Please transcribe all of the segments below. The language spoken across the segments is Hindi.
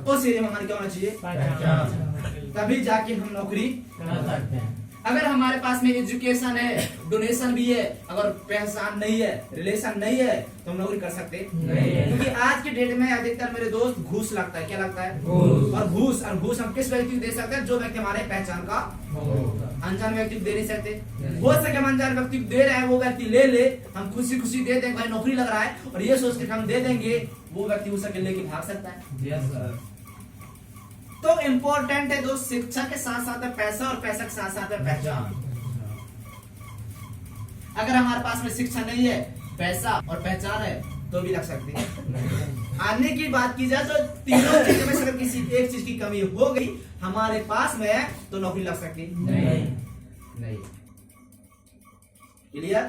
उस एरिया में हमारे क्या होना चाहिए, तभी जाके हम नौकरी कर सकते हैं। अगर हमारे पास में एजुकेशन है, डोनेशन भी है, अगर पहचान नहीं है, रिलेशन नहीं है, तो हम नौकरी कर सकते नहीं है। क्योंकि आज के डेट में अधिकतर मेरे दोस्त घूस लगता है। क्या लगता है? घूस। और घूस हम किस व्यक्ति को दे सकते हैं? जो व्यक्ति हमारे पहचान का, अनजान व्यक्ति को दे नहीं सकते। हो सके हम अनजान व्यक्ति को दे रहे हैं, वो व्यक्ति ले ले, हम खुशी खुशी दे दें, भाई नौकरी लग रहा है, और ये सोच के हम दे देंगे, वो व्यक्ति उस सके लेके भाग सकता है। तो इम्पोर्टेंट है दोस्त, शिक्षा के साथ साथ है पैसा, और पैसा के साथ साथ है पहचान। अगर हमारे पास में शिक्षा नहीं है, पैसा और पहचान है, तो भी लग सकती है। आने की बात की जाए तो तीनों चीजों में से अगर किसी एक चीज की कमी हो गई हमारे पास में, तो नौकरी लग सकती नहीं। क्लियर?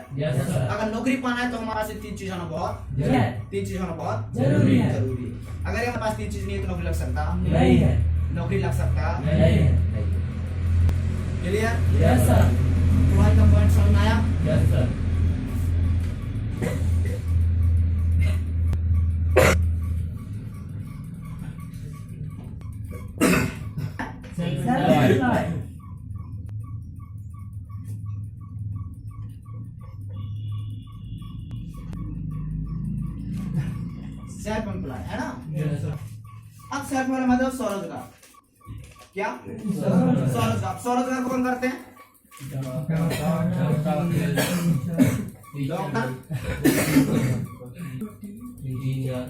अगर नौकरी पाना है तो हमारे पास तीन चीज होना बहुत जरूरी है। अगर हमारे पास तीन चीज नहीं है तो नौकरी लग सकता नहीं है। नौकरी लग सकता नहीं। क्लियर? Yes sir. तुम्हारे का पॉइंट समझ में आया? Yes sir. सेल्फ एम्प्लॉय है ना? अब सेल्फ एम्प्लॉय मतलब स्वरोजगार। क्या? स्वरोजगार। स्वरोजगार कौन करते हैं? डॉक्टर, इंजीनियर,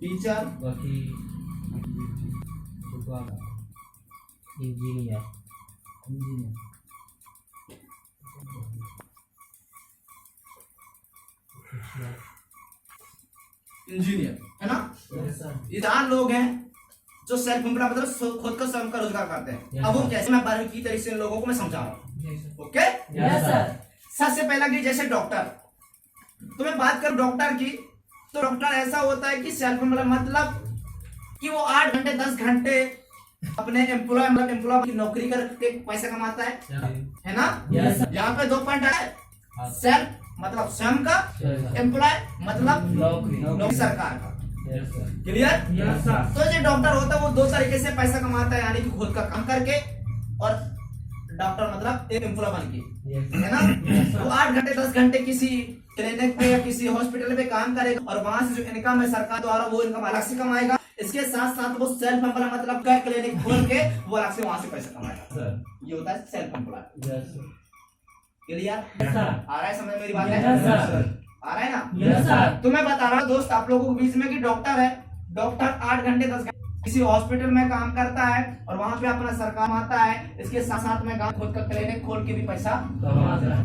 टीचर, वकील, इंजीनियर, इंजीनियर है ना? ये चार लोग हैं जो सेल्फ एम्प्लॉय मतलब खुद का स्वयं का रोजगार करते हैं। अब वो कैसे, मैं बारीकी तरीके से लोगों को मैं समझा रहा हूँ। ओके? Yes sir. सबसे पहला कि जैसे डॉक्टर, तो मैं बात करूं डॉक्टर की, तो डॉक्टर ऐसा होता है कि सेल्फ एम्प्लॉय मतलब कि वो 8 घंटे 10 घंटे अपने एम्प्लॉय मतलब एम्प्लॉय की नौकरी करके पैसा कमाता है ना? यहाँ पे 2 पॉइंट है। सेल्फ मतलब स्वयं का, एम्प्लॉय मतलब नौकरी सरकार का। क्लियर? तो जो डॉक्टर होता है वो 2 तरीके से पैसा कमाता है, यानी कि खुद का काम करके, और डॉक्टर मतलब एक एम्प्लॉय बन के, है ना? वो 8 घंटे 10 घंटे किसी क्लिनिक पे या किसी हॉस्पिटल में काम करेगा, और वहां से जो इनकम है सरकार द्वारा वो इनकम अलग से कमाएगा। इसके साथ साथ वो सेल्फ एम्प्लॉय मतलब क्या, क्लिनिक खोल के वो अलग से वहां से पैसा कमाएगा। ये होता है सेल्फ एम्प्लॉय। क्लियर? आ रहा है समझ मेरी बात है? आ रहा है ना? तो मैं बता रहा हूँ दोस्त आप लोगों के बीच में कि डॉक्टर है, डॉक्टर 8 घंटे 10 घंटे किसी हॉस्पिटल में काम करता है, और वहां पे अपना सरकार आता है। इसके साथ साथ में खुद का क्लिनिक खोल के भी पैसा कमाता है।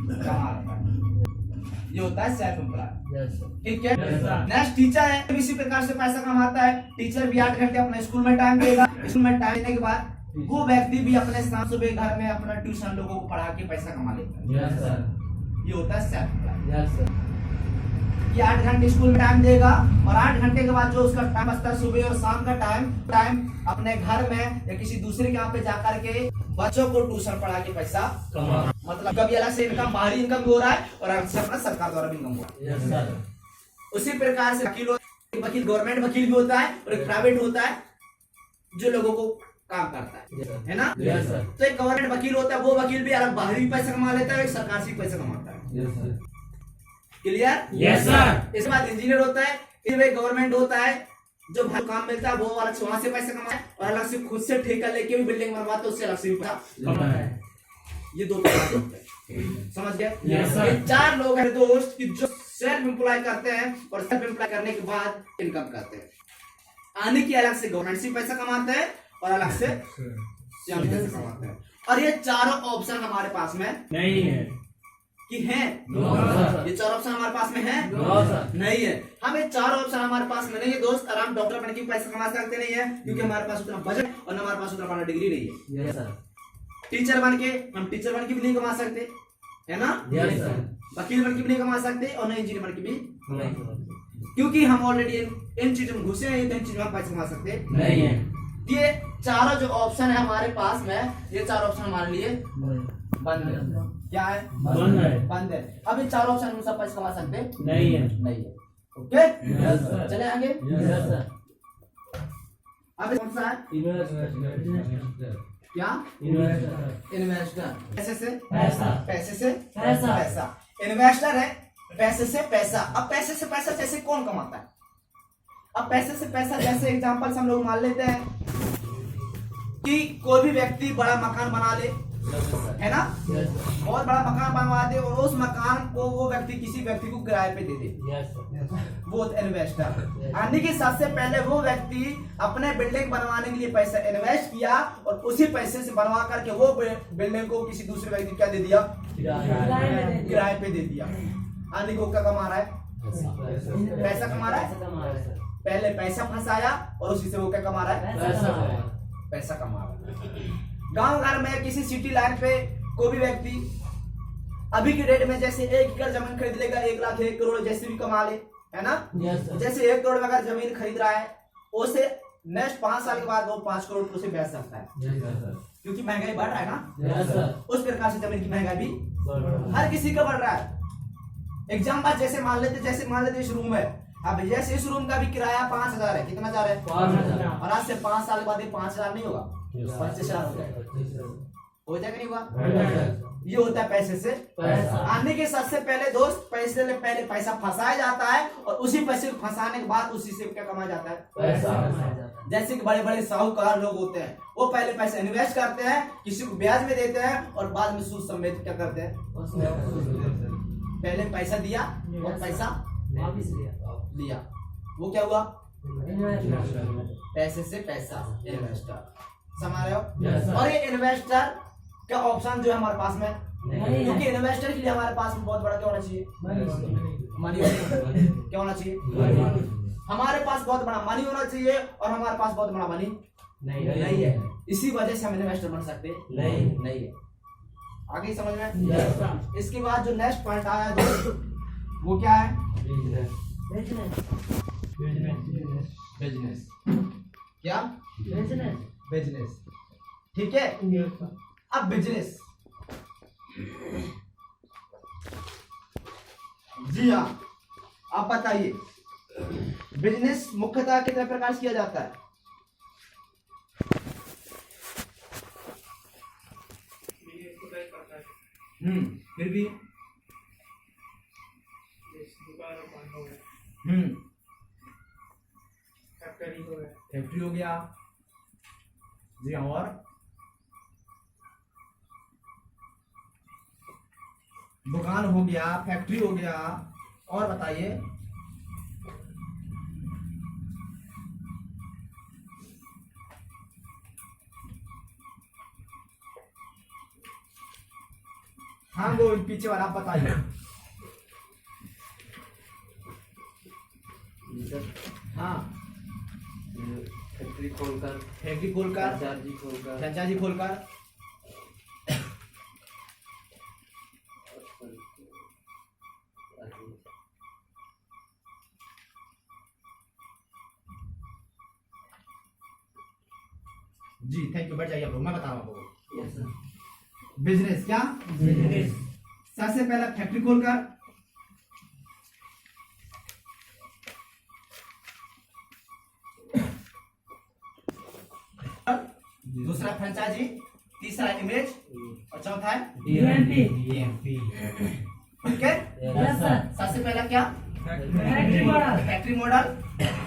ये होता है सेल्फ एम्प्लॉय। ठीक है? नेक्स्ट टीचर है, इसी प्रकार से पैसा कमाता है। टीचर भी 8 घंटे अपने स्कूल में टाइम देगा। स्कूल में टाइम देने के बाद वो व्यक्ति भी अपने साथ सुबह घर में अपना ट्यूशन लोगों को पढ़ा के पैसा कमा लेता है। ये होता है सेल्फ एम्प्लॉय। ये 8 घंटे स्कूल में टाइम देगा, और 8 घंटे के बाद जो उसका टाइम बचता है सुबह और शाम का टाइम अपने घर में या किसी दूसरे के यहाँ पे जाकर के बच्चों को ट्यूशन पढ़ा के पैसा कमा, मतलब कभी अलग से इनकम, बाहरी इनकम हो रहा है, और अलग से अपना सरकार द्वारा भी इनकम हो रहा है। उसी प्रकार से वकील गवर्नमेंट वकील भी होता है, और एक प्राइवेट होता है जो लोगों को काम करता है ना? तो एक गवर्नमेंट वकील होता है, वो वकील भी अलग बाहरी पैसा कमा लेता है, एक सरकार से पैसा कमाता है। क्लियर? Yes sir. इसके बाद इंजीनियर होता है, एक गवर्नमेंट होता है जो काम मिलता है वो अलग से वहां से पैसा कमाए, और अलग से खुद से ठेका लेके भी बिल्डिंग बनवाता है, उससे अलग से भी पैसा कमाता है। ये 2 प्रकार होते हैं। समझ गए? Yes sir. ये 4 लोग हैं दोस्त कि जो सेल्फ एम्प्लॉय करते हैं, और सेल्फ एम्प्लॉय करने के बाद इनकम करते हैं। आने की अलग से गवर्नमेंट से पैसा कमाते हैं, और अलग से पैसा कमाते हैं। और ये चारों ऑप्शन हमारे पास में नहीं है कि है? ये 4 ऑप्शन हमारे पास में है? नहीं है। हम ये 4 ऑप्शन हमारे पास में नहीं है दोस्त। आराम डॉक्टर बन के पैसा कमा सकते नहीं है, क्योंकि हमारे पास उतना बजट और हमारे पास उतना डिग्री नहीं है। टीचर बन के हम टीचर बन के भी नहीं कमा सकते, है ना? वकील बन के भी नहीं कमा सकते, और न इंजीनियर बन के भी, क्योंकि हम ऑलरेडी इन चीजों में घुसे हैं, तो इन चीजों में पैसा कमा सकते नहीं है। ये चारों जो ऑप्शन है हमारे पास में, ये 4 ऑप्शन हमारे लिए बंद है। क्या है? बंद है। अब ये 4 ऑप्शन में सब पैसा कमा सकते नहीं है। ओके? चले आगे। अब कौन सा है इन्वेस्टर क्या इन्वेस्टर इन्वेस्टर पैसे से पैसा पैसे से पैसा पैसा इन्वेस्टर है पैसे से पैसा। अब पैसे से पैसा जैसे कौन कमाता है? अब पैसे से पैसा जैसे एग्जांपल हम लोग मान लेते हैं कि कोई भी व्यक्ति बड़ा मकान बना ले, है ना, बहुत बड़ा मकान बनवा दे और उस मकान को वो व्यक्ति किसी व्यक्ति को किराए पे दे दे, वो इन्वेस्टर। यानी कि सबसे पहले वो व्यक्ति अपने बिल्डिंग बनवाने के लिए पैसा इन्वेस्ट किया और उसी पैसे से बनवा करके वो बिल्डिंग को किसी दूसरे व्यक्ति क्या दे दिया, किराए पे दे दिया। यानी को क्या कमा रहा है? पैसा कमा रहा है। पहले पैसा फंसाया और उसी से वो क्या कमा रहा है? पैसा कमा रहा है। गांव घर में किसी सिटी लाइन पे कोई भी व्यक्ति अभी की डेट में जैसे 1 एकड़ जमीन खरीद लेगा 1 लाख 1 करोड़ जैसे भी कमा ले, है ना। जैसे 1 करोड़ में अगर जमीन खरीद रहा है उसे नेक्स्ट 5 साल के बाद वो 5 करोड़ उसे बेच सकता है, क्योंकि महंगाई बढ़ रहा है ना। उस प्रकार से जमीन की महंगाई भी हर किसी का बढ़ रहा है। एग्जाम्पल जैसे मान लेते इस रूम है, अब जैसे इस रूम का भी किराया 5,000 है। कितना जा रहा है? 5,000। और आज से 5 साल बाद 5,000 नहीं होगा, 25,000 हो जाएगा नहीं होगा। ये होता है पैसे से पैसा। आने के सबसे पहले दोस्त पैसे से पहले पैसा फंसाया जाता है और उसी पैसे को फंसाने के बाद उसी से क्या कमाया जाता है? पैसा। जैसे कि बड़े बड़े साहूकार लोग होते हैं, वो पहले पैसे इन्वेस्ट करते हैं, किसी को ब्याज में देते हैं और बाद में सूद समेत क्या करते हैं? पहले पैसा दिया और पैसा लिया, वो क्या हुआ? पैसे से पैसा, इन्वेस्टर। समझ रहे हो? और ये इन्वेस्टर का ऑप्शन जो है हमारे पास में, क्योंकि इन्वेस्टर के लिए हमारे पास में बहुत बड़ा क्या होना चाहिए? मनी क्या होना चाहिए? हमारे पास बहुत बड़ा मनी होना चाहिए और हमारे पास बहुत बड़ा मनी नहीं है। इसी वजह से हम इन्वेस्टर बन सकते नहीं है। आगे समझ में? इसके बाद जो नेक्स्ट पॉइंट आया है वो क्या है? बिजनेस। क्या? बिजनेस। ठीक है। अब बिजनेस, जी हाँ, आप बताइए बिजनेस मुख्यतः कितने प्रकार से किया जाता है? फिर भी फैक्ट्री हो गया, जी हाँ, और दुकान हो गया, फैक्ट्री हो गया, और बताइए? हाँ वो पीछे वाला आप बताइए। हाँ, फैक्ट्री खोलकर फ्रेंचाइजी खोलकर जी, थैंक यू। बैठ जाइए आप लोग, मैं बता रहा हूँ आपको। बिजनेस क्या? सबसे पहला फैक्ट्री खोलकर, दूसरा फ्रेंचाइजी, तीसरा इमेज और चौथा है DMP। ठीक है। सबसे पहला क्या? फैक्ट्री मॉडल,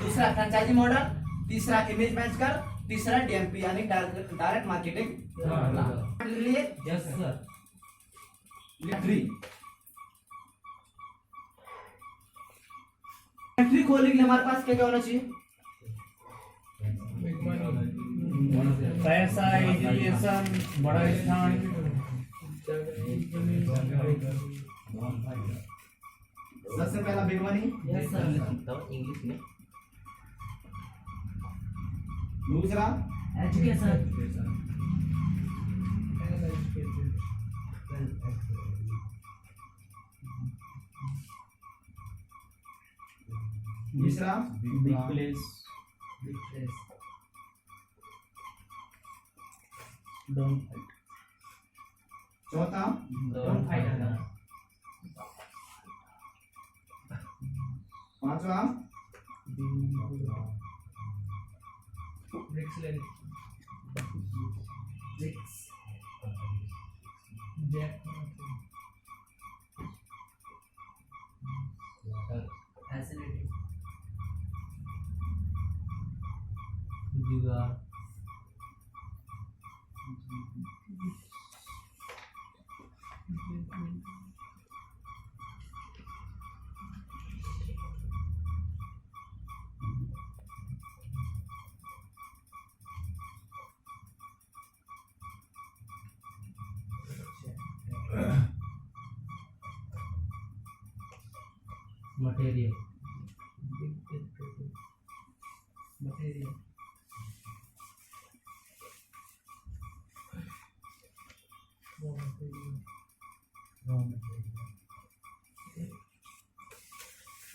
दूसरा फ्रेंचाइजी मॉडल, तीसरा इमेज मैनेजर, तीसरा DMP यानी डायरेक्ट मार्केटिंग के लिए। फैक्ट्री खोलने के लिए हमारे पास क्या क्या होना चाहिए? पैसा, एजुकेशन, बड़ा स्थान। सबसे पहला बिग मनी, इंग्लिश में दूसरा तीसरा बिग प्लेस, डोंट फाइट, चौथा डोंट फाइट, पांचवा रिक्स लेने रिक्स जैक फैसिलिटी जुगाड़ material material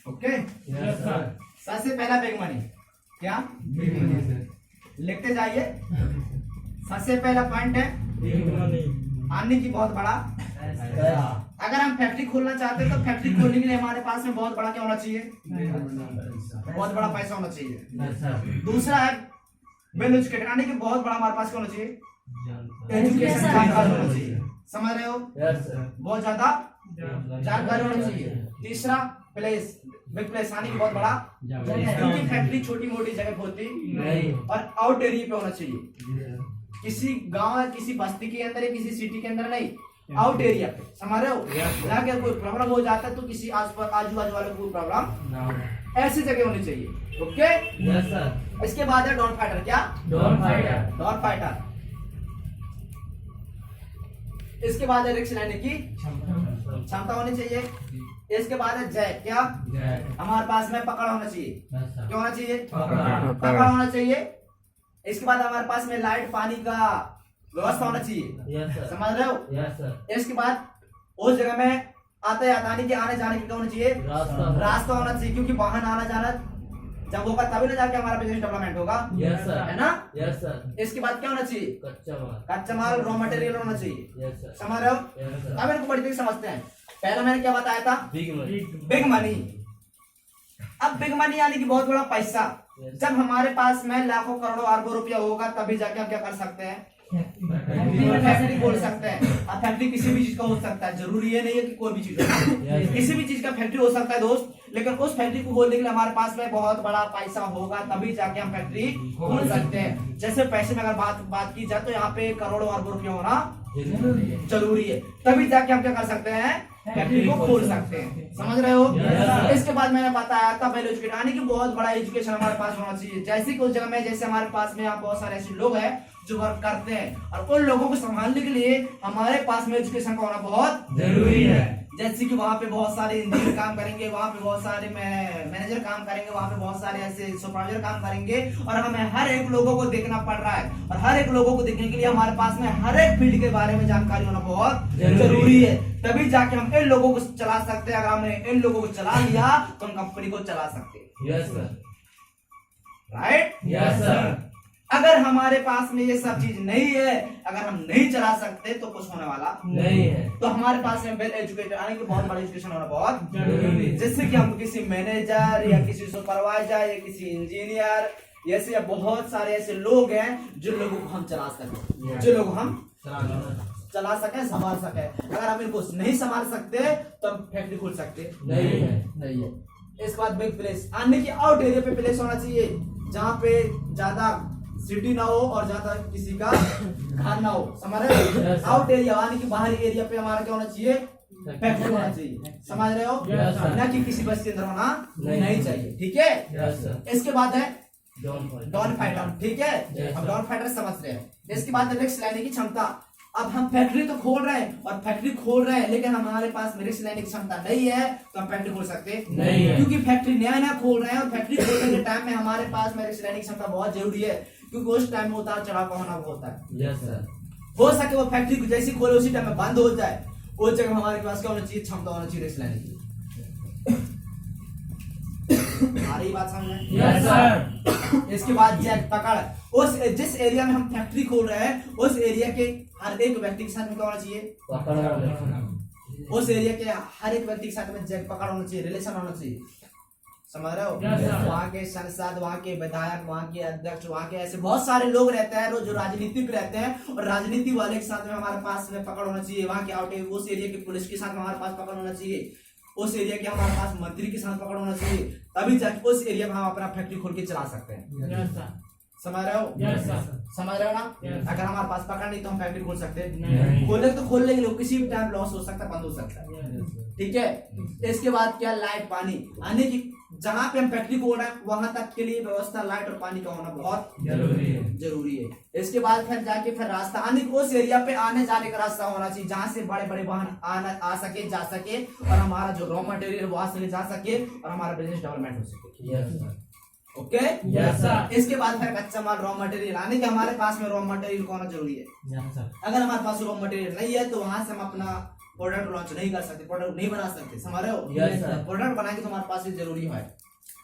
okay. Yes sir सबसे पहला बिग मनी क्या लिखते जाइए। सबसे पहला पॉइंट है आने की बहुत बड़ा। अगर हम फैक्ट्री खोलना चाहते हैं तो फैक्ट्री खोलने के लिए हमारे पास में बहुत बड़ा क्या होना चाहिए, बहुत बड़ा पैसा होना चाहिए। यस सर दूसरा है वेल एजुकेटेड, यानी कि बहुत बड़ा हमारे पास क्या होना चाहिए, एजुकेशन जानकारी जानकारी होना चाहिए। समझ रहे हो, यस सर बहुत ज्यादा जानकारी होनी चाहिए। तीसरा प्लेस, बिग प्लेस, यानी कि बहुत बड़ा, क्योंकि फैक्ट्री छोटी मोटी जगह पे होती नहीं और आउट एरिया पे होना चाहिए, किसी गांव किसी बस्ती के अंदर या किसी सिटी के अंदर नहीं, आउट एरिया पे। समझ रहे हो, यहाँ के कोई प्रॉब्लम हो जाता है तो किसी आजू बाजू वाले को प्रॉब्लम, ऐसी जगह होनी चाहिए। ओके। यस सर इसके बाद है डॉन फाइटर। क्या डॉन फाइटर डॉन फाइटर। इसके बाद है रिस्क लेने की क्षमता होनी चाहिए। इसके बाद है जैक। क्या हमारे पास में पकड़ होना चाहिए, क्या होना चाहिए, पकड़ होना चाहिए। इसके बाद हमारे पास में लाइट पानी का व्यवस्था होना चाहिए। यस सर समझ रहे हो। यस सर इसके बाद उस जगह में आने के आने जाने की क्या होना चाहिए, रास्ता होना चाहिए, क्योंकि वाहन आना जाना जब होगा तभी ना जाके हमारा बिजनेस डेवलपमेंट होगा। यस सर है ना। यस सर इसके बाद क्या होना चाहिए, कच्चा माल रॉ मटेरियल होना चाहिए। यस सर समझ रहे हो। यस सर अब इनको बड़ी तरीके से समझते हैं। पहले मैंने क्या बताया था, बिग मनी बिग मनी। अब बिग मनी यानी कि बहुत बड़ा पैसा। जब हमारे पास में लाखों करोड़ों अरबों रुपया होगा तभी जाके हम क्या कर सकते हैं, फैक्ट्री खोल सकते हैं। अब फैक्ट्री किसी भी चीज का हो सकता है, जरूरी ये नहीं है कि कोई भी चीज हो, किसी भी चीज का फैक्ट्री हो सकता है दोस्त। लेकिन उस फैक्ट्री को खोलने के लिए हमारे पास में बहुत बड़ा पैसा होगा तभी जाके हम फैक्ट्री खोल सकते हैं। जैसे पैसे में अगर बात की जाए तो यहाँ पे करोड़ों अरबों रुपया होना जरूरी है, तभी जाके हम क्या कर सकते हैं, फैक्ट्री को खोल सकते हैं। समझ रहे हो। इसके बाद मैंने बताया था वेल एजुकेटेड, यानी कि बहुत बड़ा एजुकेशन हमारे पास होना चाहिए। जैसे कि उस जगह में जैसे हमारे पास में यहाँ बहुत सारे ऐसे लोग हैं जो वर्क करते हैं और उन लोगों को संभालने के लिए हमारे पास में एजुकेशन का होना बहुत जरूरी है। जैसे कि वहाँ पे बहुत सारे इंजीनियर काम करेंगे, वहाँ पे बहुत सारे मैनेजर काम करेंगे, वहाँ पे बहुत सारे ऐसे सुपरवाइजर काम करेंगे और हमें हर एक लोगों को देखना पड़ रहा है। और हर एक लोगों को देखने के लिए हमारे पास में हर एक फील्ड के बारे में जानकारी होना बहुत जरूरी है, तभी जाके हम इन लोगों को चला सकते हैं। अगर हमने इन लोगों को चला लिया तो हम कंपनी को चला सकते हैं। Yes sir right. Yes sir अगर हमारे पास में ये सब चीज नहीं है, अगर हम नहीं चला सकते तो कुछ होने वाला नहीं है। तो हमारे पास में वेल एजुकेटेड यानी कि बहुत बड़ा एजुकेशन होना बहुत जरूरी है। जिससे कि हम किसी मैनेजर या किसी सुपरवाइजर या किसी इंजीनियर ऐसे या बहुत सारे ऐसे लोग हैं जिन लोगों को हम चला सकें, जिन लोगों को हम चला सके, संभाल सके। अगर हम इनको नहीं संभाल सकते तो हम फैक्ट्री खोल सकते नहीं है। नहीं है। इसके बाद बिग प्लेस, आने की आउट एरिया पे प्लेस होना चाहिए जहाँ पे ज्यादा सिटी ना हो और ज्यादा किसी का घर ना हो। समझ रहे हो। आउट एरिया यानी कि बाहरी एरिया पे हमारा क्या होना चाहिए, फैक्ट्री होना चाहिए। समझ रहे हो, ना कि किसी बस के अंदर होना नहीं चाहिए। ठीक है। यस सर इसके बाद है डॉन फाइटर। फाइटर ठीक है, अब डॉन फाइटर समझ रहे हैं। इसके बाद रिस्क लेने की क्षमता। अब हम फैक्ट्री तो खोल रहे हैं और फैक्ट्री खोल रहे हैं लेकिन हमारे पास में रिस्क लेने की क्षमता नहीं है तो हम फैक्ट्री खोल सकते नहीं है। क्योंकि फैक्ट्री नया खोल रहे हैं और फैक्ट्री खोलने के टाइम में हमारे पास में रिस्क लेने की क्षमता बहुत जरूरी है, क्योंकि उस टाइम में उतार चढ़ाव का होना होता है। यस सर हो सके वो फैक्ट्री को जैसी खोले उसी टाइम में बंद हो जाए, उस जगह हमारे पास क्या होना चाहिए, क्षमता होना चाहिए रिस्क लेने की। आ रही बात समझ में? यस सर इसके बाद जैक पकड़। उस जिस एरिया में हम फैक्ट्री खोल रहे हैं उस एरिया के हर एक व्यक्ति के साथ में क्या होना चाहिए, उस एरिया के हर एक व्यक्ति के साथ में जैक पकड़ होना चाहिए, रिलेशन होना चाहिए। समझ रहे हो? Yes, sir. वहाँ के सांसद, वहाँ के विधायक, वहाँ के अध्यक्ष, वहाँ के ऐसे बहुत सारे लोग रहते हैं जो राजनीतिक रहते हैं, और राजनीति वाले के साथ में हमारे पास में पकड़ होना चाहिए। वहाँ के आउट उस एरिया की पुलिस के साथ में हमारे पास पकड़ होना चाहिए, उस एरिया के हमारे पास मंत्री के साथ पकड़ होना चाहिए, तभी जाके उस एरिया में हम अपना फैक्ट्री खोल के चला सकते हैं। Yes, sir. समझ रहे हो? Yes, sir. समझ रहे हो ना? Yes. अगर हमारे पास पकड़ नहीं तो हम फैक्ट्री खोल सकते हैं? नहीं। खोले तो खोल लेंगे, किसी भी टाइम लॉस हो सकता है, बंद हो सकता है। Yes, sir. ठीक है। इसके बाद क्या, लाइट पानी आने की, जहाँ पे हम फैक्ट्री खोल रहे हैं वहां तक के लिए व्यवस्था लाइट और पानी का होना बहुत जरूरी है। इसके बाद फिर जाके फिर रास्ता आने, उस एरिया पे आने जाने का रास्ता होना चाहिए जहाँ से बड़े बड़े वाहन आ सके, जा सके, और हमारा जो रॉ मटेरियल वहां से ले जा सके और हमारा बिजनेस डेवलपमेंट हो सके। Yes, sir. Okay? Yes, sir. इसके बाद फिर कच्चा माल, रॉ मटेरियल आने के, हमारे पास में रॉ मटेरियल का होना जरूरी है। Yes, sir. अगर हमारे पास रॉ मटेरियल नहीं है तो वहां से हम अपना प्रोडक्ट लॉन्च नहीं कर सकते, प्रोडक्ट नहीं बना सकते। समझ रहे हो? Yes, sir. प्रोडक्ट बनाएंगे तो हमारे पास ये जरूरी है।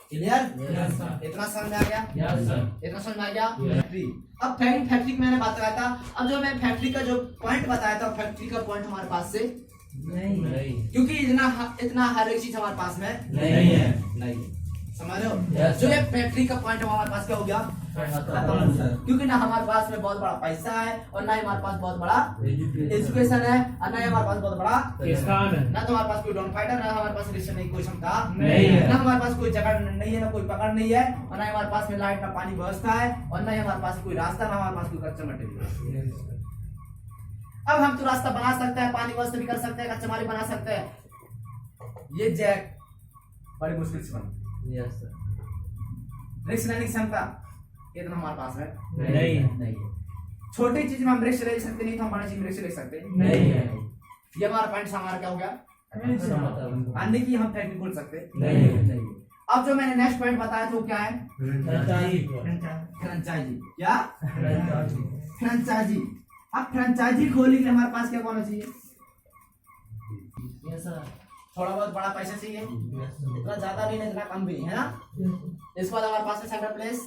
क्लियर? Yes, sir. इतना समझ में आ गया? Yes, sir. इतना समझ में आ गया? Yes. फैक्ट्री, अब फैक्ट्री की मैंने बात बताया था। अब जो मैं फैक्ट्री का जो पॉइंट बताया था, फैक्ट्री का पॉइंट हमारे पास से नहीं क्योंकि इतना हर एक चीज हमारे पास में नहीं है। नहीं है। समझ रहे हो? Yes, जो sir. ये फैक्ट्री का पॉइंट हमारे पास क्या हो गया? क्योंकि ना हमारे पास में बहुत बड़ा पैसा है, और ना ही हमारे पास बहुत बड़ा एजुकेशन है, और ना ही हमारे पास बहुत बड़ा, किसान है। ना तो हमारे पास कोई डॉन फाइटर, ना हमारे पास रिश्ते नहीं, कोई क्षमता नहीं है। ना हमारे पास कोई जगह नहीं है, ना कोई पकड़ नहीं है, और ना ही हमारे पास में लाइट ना पानी व्यवस्था है, और ना ही हमारे पास कोई रास्ता, ना हमारे पास कोई कच्चा मटेरियल। अब हम तो रास्ता बना सकते हैं, पानी व्यवस्था भी कर सकते हैं, कच्चा माल भी बना सकते हैं। ये जैक बड़ी मुश्किल से बना, Yes, sir. रिस्क लेने की क्षमता इतना हमारे पास है नहीं है। नहीं है। छोटी चीज में हम रिस्क ले सकते नहीं, तो हम बड़ी चीज में रिस्क ले सकते नहीं है। ये हमारा पॉइंट हमारा क्या हो गया? अन्य की हम फैक्ट्री खोल सकते नहीं है। नहीं है। अब जो मैंने नेक्स्ट पॉइंट बताया था वो क्या है? फ्रेंचाइजी। क्या? फ्रेंचाइजी। अब फ्रेंचाइजी खोलने के लिए हमारे पास क्या होना चाहिए? Yes, sir. थोड़ा बहुत बड़ा पैसा चाहिए, Yes, sir. इतना ज्यादा नहीं, इतना कम भी नहीं, है ना? इसके बाद हमारे पास है सेंटर प्लेस,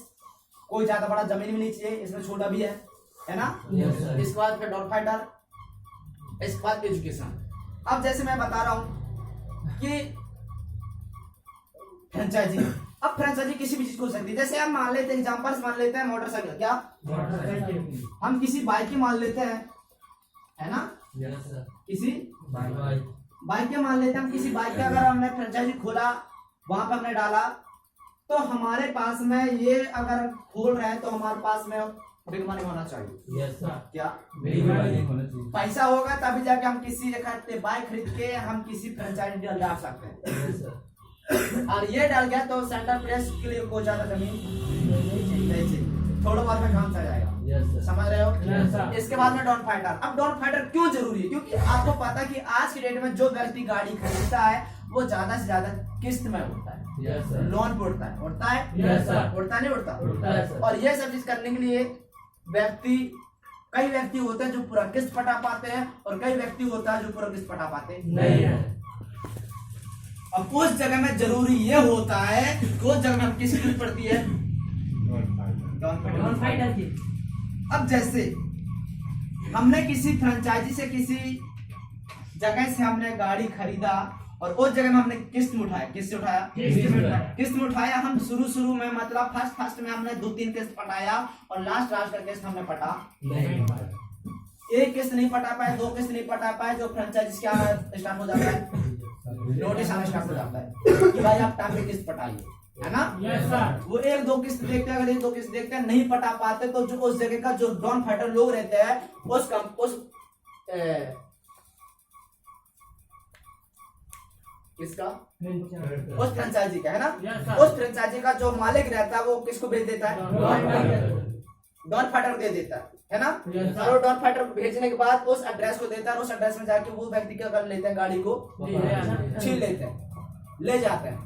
कोई ज्यादा बड़ा जमीन भी नहीं चाहिए, इसमें छोटा भी है ना? Yes, sir. इसके बाद फिर डॉग फाइटर, इसके बाद एजुकेशन। अब जैसे मैं बता रहा हूँ कि फ्रेंचाइजी, अब फ्रेंचाइजी किसी भी चीज को हो सकती है। जैसे हम मान लेते हैं, एग्जांपल्स मान लेते हैं मोटरसाइकिल, क्या हम किसी बाइक की मान लेते हैं, है ना? Yes, sir. किसी Bye. बाइक के मान लेते हैं, हम किसी बाइक का अगर हमने फ्रेंचाइजी खोला, वहां पर हमने डाला, तो हमारे पास में ये अगर खोल रहे हैं तो हमारे पास में बिग मनी होना चाहिए। Yes, sir. क्या? Big money होना चाहिए। पैसा होगा तभी जाके हम किसी एक बाइक खरीद के हम किसी फ्रेंचाइजी डाल सकते हैं। Yes, sir. और ये डाल गया तो सेंटर प्लेस के लिए कोई ज्यादा जमीन नहीं चाहिए, थोड़ा बहुत में काम चल जाएगा। Yes, sir. समझ रहे हो? Yes, sir. इसके बाद में डॉन फाइटर। अब डॉन फाइटर क्यों जरूरी है? क्योंकि आपको पता है कि आज की डेट में जो व्यक्ति गाड़ी खरीदता है वो ज्यादा से ज्यादा किस्त में उठता है, Yes, sir. लोन पे उठता है Yes, sir. उठता नहीं उठता? उठता है, sir. और ये सब चीज करने के लिए कई व्यक्ति होते हैं जो पूरा किस्त पटा पाते हैं, और कई व्यक्ति होता है जो पूरा किस्त पटा पाते नहीं है। अब उस जगह में जरूरी ये होता है, उस जगह में हम किसकी जरूरत पड़ती है? डॉन फाइटर की। अब जैसे हमने किसी फ्रेंचाइजी से किसी जगह से हमने गाड़ी खरीदा, और उस जगह में हमने किस्त में उठाया, किस्त में उठाया। हम शुरू में मतलब फर्स्ट में हमने 2-3 किस्त पटाया, और लास्ट का किस्त हमने पटा नहीं। एक किस्त नहीं पटा पाए, 2 किस्त नहीं पटा पाए, जो फ्रेंचाइजी क्या स्टार्ट हो जाता है, नोटिस आना स्टार्ट हो जाता है कि भाई आप टाइम पे किस्त पटाइए, है ना? Yes, sir. वो 1-2 किस्त देखते हैं, अगर 1-2 किस्त देखते हैं नहीं पटा पाते, तो जो उस जगह का जो डॉन फाइटर लोग रहते हैं किसका? उस फ्रेंचाइजी का, है ना? Yes, sir. उस फ्रेंचाइजी का जो मालिक रहता है वो किसको भेज देता है? डॉन फाइटर को दे देता है ना? Yes, sir. और वो डॉन फाइटर को भेजने के बाद उस एड्रेस को देता है, और उस एड्रेस में जाके वो व्यक्ति क्या कर लेते हैं, गाड़ी को छीन लेते हैं, ले जाते हैं।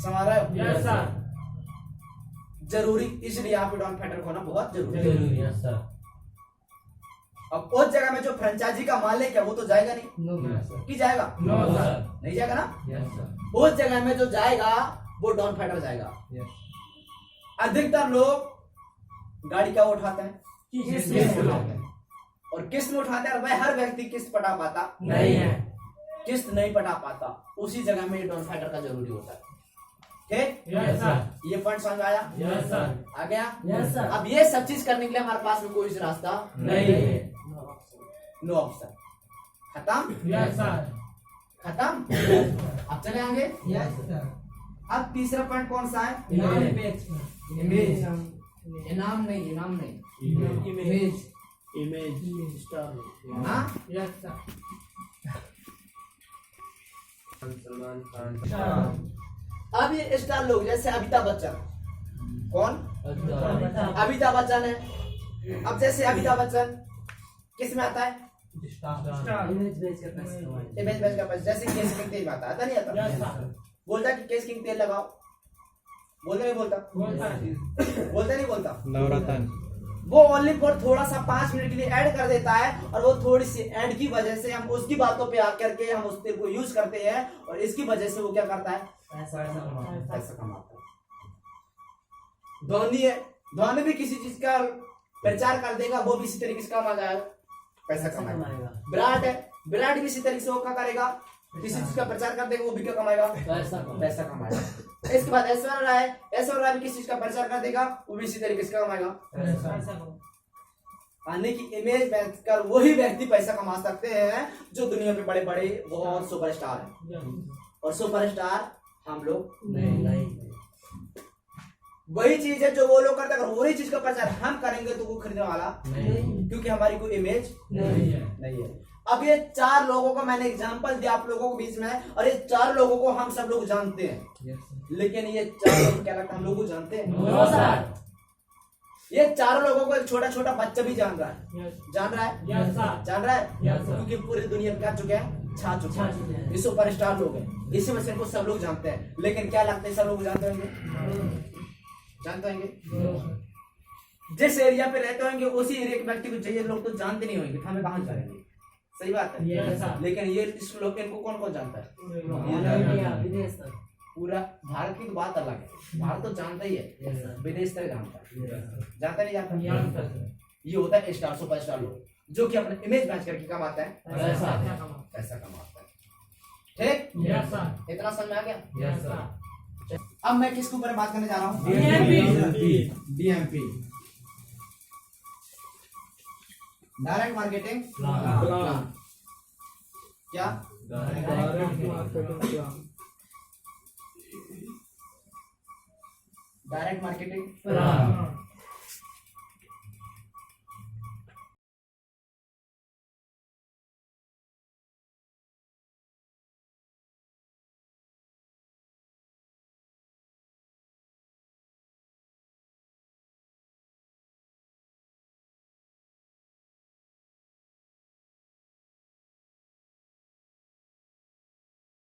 समझ रहे हो? Yes, sir. जरूरी, इसलिए यहाँ पे डॉन फाइटर होना बहुत जरूरी है। जरूरी है, sir. अब उस जगह में जो फ्रेंचाइजी का मालिक है वो तो जाएगा नहीं, Yes, sir. कि जाएगा? No, sir. नहीं जाएगा ना? Yes, sir. उस जगह में जो जाएगा वो डॉन फाइटर जाएगा। Yes. अधिकतर लोग गाड़ी क्या उठाते हैं? किस्त किस्त उठाते हैं, और किस्त में उठाते हैं, और भाई हर व्यक्ति किस्त पटा पाता नहीं है। किस्त नहीं पटा पाता, उसी जगह में डॉन फाइटर का जरूरी होता है। ठीक, Yes, sir. ये पॉइंट समझ में आया? Yes, sir. आ गया? Yes, sir. अब ये सब चीज करने के लिए हमारे पास में कोई रास्ता नहीं है। No option. खत्म? Yes, sir. खत्म? अब चले आगे। Yes, sir. अब तीसरा पॉइंट कौन सा है? Image. इमेज। इनाम नहीं, इनाम नहीं, इमेज। हाँ? Yes, sir. सलमान खान। अब ये स्टार लोग जैसे अमिताभ बच्चन, कौन? अमिताभ बच्चन है। अब जैसे अमिताभ बच्चन किस में आता है? Image बेच कर पैसे कमाए। इमेज बेच का पैसा। जैसे केस किंग तेल में आता है, आता नहीं Yes, आता? sir. बोलता है कि केस किंग तेल लगाओ, बोलता नहीं बोलता? बोलता नहीं बोलता? नवरत्न वो ओनली फॉर थोड़ा सा 5 मिनट के लिए ऐड कर देता है, और वो थोड़ी सी ऐड की वजह से हम उसकी बातों पे आकर के हम उस तेल को यूज करते हैं, और इसकी वजह से वो क्या करता है? पैसा कमाए। पैसा कमाता है। धोनी है, धोनी भी किसी चीज का प्रचार कर देगा, वो भी इसी तरीके से कमा जाएगा, पैसा कमाएगा। विराट है, विराट भी इसी तरीके से वो क्या करेगा? किसी चीज का प्रचार कर देगा, वो भी क्या कमाएगा? पैसा कमाएगा। इसके बाद ऐश्वर्या राय, ऐश्वर्या राय भी किसी चीज का प्रचार कर देगा, वो भी इसी तरीके से क्या कमाएगा? आने की इमेज कर वही व्यक्ति पैसा कमा सकते हैं जो दुनिया पे बड़े बड़े बहुत सुपरस्टार हैं, और सुपरस्टार हम लोग नहीं। वही चीज है जो वो लोग करते हैं। अगर वही चीज का प्रचार हम करेंगे तो वो खरीदने वाला नहीं। क्योंकि हमारी कोई इमेज नहीं है। नहीं है। अब ये 4 लोगों का मैंने एग्जांपल दिया आप लोगों के बीच में, और ये 4 लोगों को हम सब लोग जानते हैं, Yes, sir. लेकिन ये 4 लोग क्या लगता है हम लोग को जानते हैं? No, sir. ये 4 लोगों को एक छोटा छोटा बच्चा भी जान रहा है, जान रहा है, Yes, sir. जान रहा है, Yes, sir. क्योंकि पूरी दुनिया में क्या चुके हैं? छा चुके छा चुके हैं। हैं। ये सुपरस्टार लोग हैं, इसी वजह से इनको सब लोग जानते हैं। लेकिन क्या लगता है सब लोग जानते होंगे? जानते होंगे? जिस एरिया पे रहते होंगे उसी एरिया के व्यक्ति को ये लोग तो जानते नहीं होंगे, हमें कहाँ जानेंगे? सही बात है। Yes, sir. लेकिन ये इस लोग इनको कौन कौन जानता है? विदेश तक। पूरा भारत की तो बात अलग है, भारत तो जानता ही है, Yes, sir. विदेश तक जानता है। Yes, sir. जानता नहीं जानता? Yes, sir. ये होता है स्टार, सुपरस्टार लोग, जो कि अपने इमेज मैच करके कमाता है, पैसा। पैसा कमाता है। ठीक, Yes, sir. इतना समझ में आ गया? Yes, sir. अब मैं किसके ऊपर बात करने जा रहा हूँ? DMP, direct marketing plan. क्या? Direct marketing Plan.